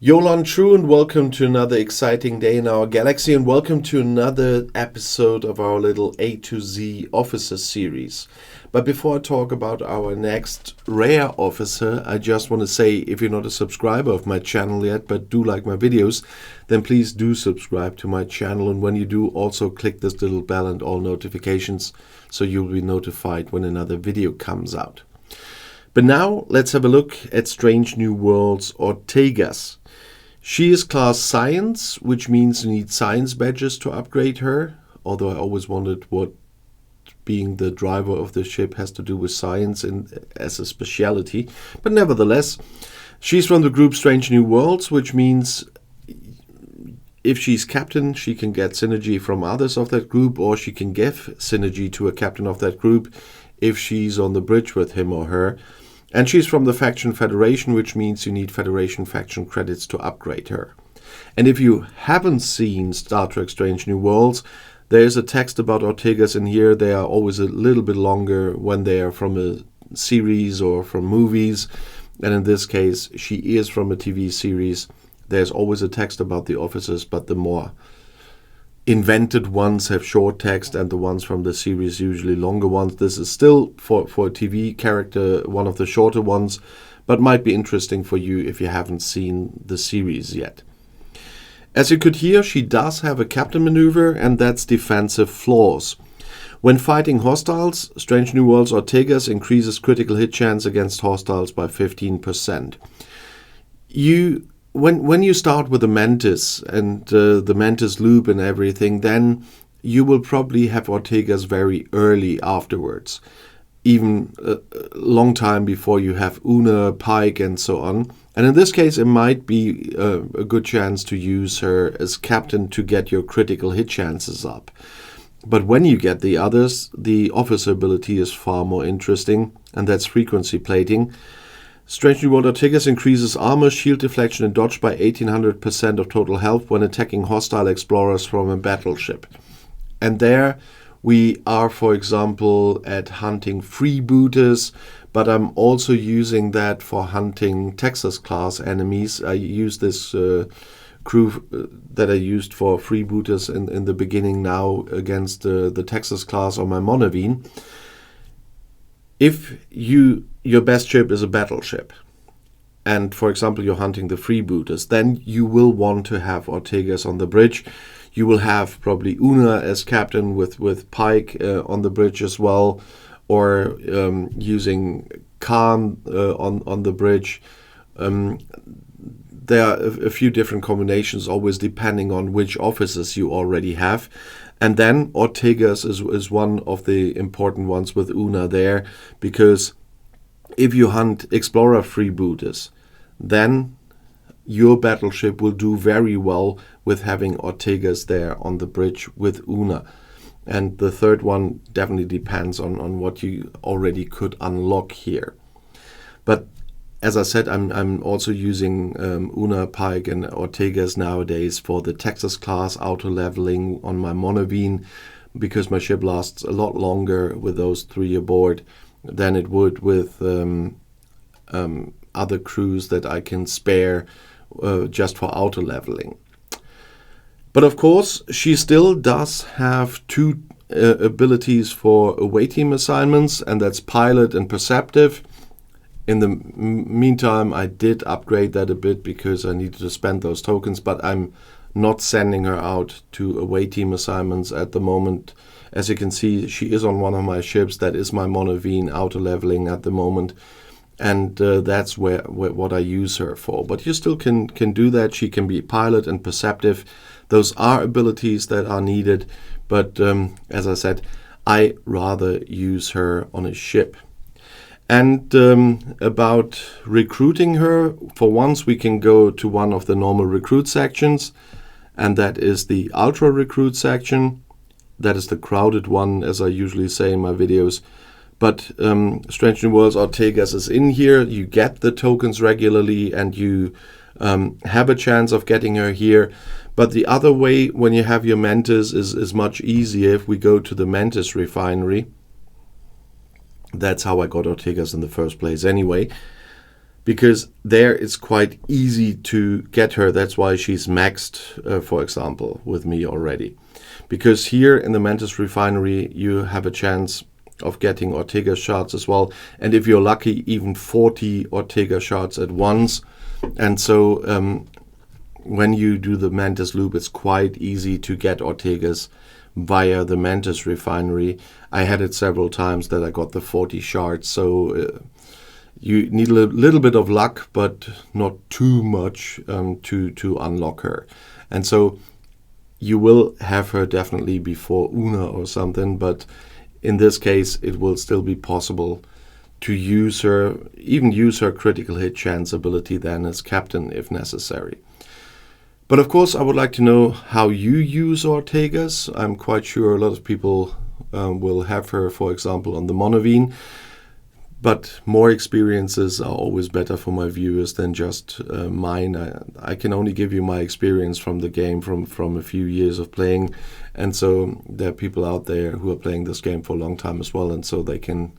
Yolan True, and welcome to another exciting day in our galaxy, and welcome to another episode of our little A to Z officer series. But before I talk about our next rare officer, I just want to say, if you're not a subscriber of my channel yet but do like my videos, then please do subscribe to my channel, and when you do, also click this little bell and all notifications so you'll be notified when another video comes out. But now let's have a look at Strange New Worlds Ortegas. She is class science, which means you need science badges to upgrade her, although I always wondered what being the driver of the ship has to do with science as a speciality. But nevertheless, she's from the group Strange New Worlds, which means if she's captain, she can get synergy from others of that group, or she can give synergy to a captain of that group if she's on the bridge with him or her. And she's from the faction Federation, which means you need Federation faction credits to upgrade her. And if you haven't seen Star Trek Strange New Worlds, there's a text about Ortegas in here. They are always a little bit longer when they are from a series or from movies. And in this case, she is from a TV series. There's always a text about the officers, but the more invented ones have short text, and the ones from the series usually longer ones. This is still for a TV character one of the shorter ones, but might be interesting for you if you haven't seen the series yet. As you could hear, she does have a captain maneuver, and that's defensive flaws. When fighting hostiles, Strange New Worlds Ortegas increases critical hit chance against hostiles by 15%. When you start with the Mantis and the Mantis loop and everything, then you will probably have Ortegas very early afterwards, even a long time before you have Una, Pike, and so on. And in this case, it might be a good chance to use her as captain to get your critical hit chances up. But when you get the others, the officer ability is far more interesting, and that's frequency plating. Strange New World Ortegas increases armor, shield deflection, and dodge by 1800% of total health when attacking hostile explorers from a battleship. And there we are, for example, at hunting freebooters, but I'm also using that for hunting Texas-class enemies. I use this crew that I used for freebooters in the beginning now against the Texas-class on my Monaveen. If your best ship is a battleship, and for example you're hunting the freebooters, then you will want to have Ortegas on the bridge. You will have probably Una as captain with Pike on the bridge as well, or using Khan on the bridge. There are a few different combinations, always depending on which officers you already have. And then Ortegas is one of the important ones with Una there, because if you hunt Explorer freebooters, then your battleship will do very well with having Ortegas there on the bridge with Una. And the third one definitely depends on what you already could unlock here. But as I said, I'm also using Una, Pike, and Ortegas nowadays for the Texas class auto leveling on my Monaveen, because my ship lasts a lot longer with those three aboard than it would with other crews that I can spare just for auto leveling. But of course, she still does have two abilities for away team assignments, and that's pilot and perceptive. In the meantime, I did upgrade that a bit because I needed to spend those tokens, but I'm not sending her out to away team assignments at the moment. As you can see, she is on one of my ships. That is my Monaveen auto leveling at the moment, and that's what I use her for. But you still can do that. She can be pilot and perceptive. Those are abilities that are needed, but as I said, I rather use her on a ship. And about recruiting her, for once we can go to one of the normal recruit sections, and that is the Ultra Recruit section. That is the crowded one, as I usually say in my videos. But Strange New Worlds Ortegas is in here. You get the tokens regularly, and you have a chance of getting her here. But the other way, when you have your Mantis, is much easier if we go to the Mantis refinery. That's how I got Ortegas in the first place anyway. because there it's quite easy to get her. That's why she's maxed, for example, with me already. Because here in the Mantis Refinery, you have a chance of getting Ortega shards as well. And if you're lucky, even 40 Ortega shards at once. And so when you do the Mantis loop, it's quite easy to get Ortegas via the Mantis Refinery. I had it several times that I got the 40 shards. So you need a little bit of luck, but not too much to unlock her. And so you will have her definitely before Una or something, but in this case, it will still be possible to use her, even use her critical hit chance ability then as captain if necessary. But of course, I would like to know how you use Ortegas. I'm quite sure a lot of people will have her, for example, on the Monovine. But more experiences are always better for my viewers than just mine. I can only give you my experience from the game, from a few years of playing. And so there are people out there who are playing this game for a long time as well. And so they can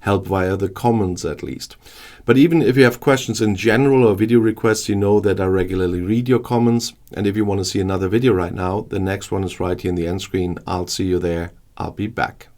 help via the comments at least. But even if you have questions in general or video requests, you know that I regularly read your comments. And if you want to see another video right now, the next one is right here in the end screen. I'll see you there. I'll be back.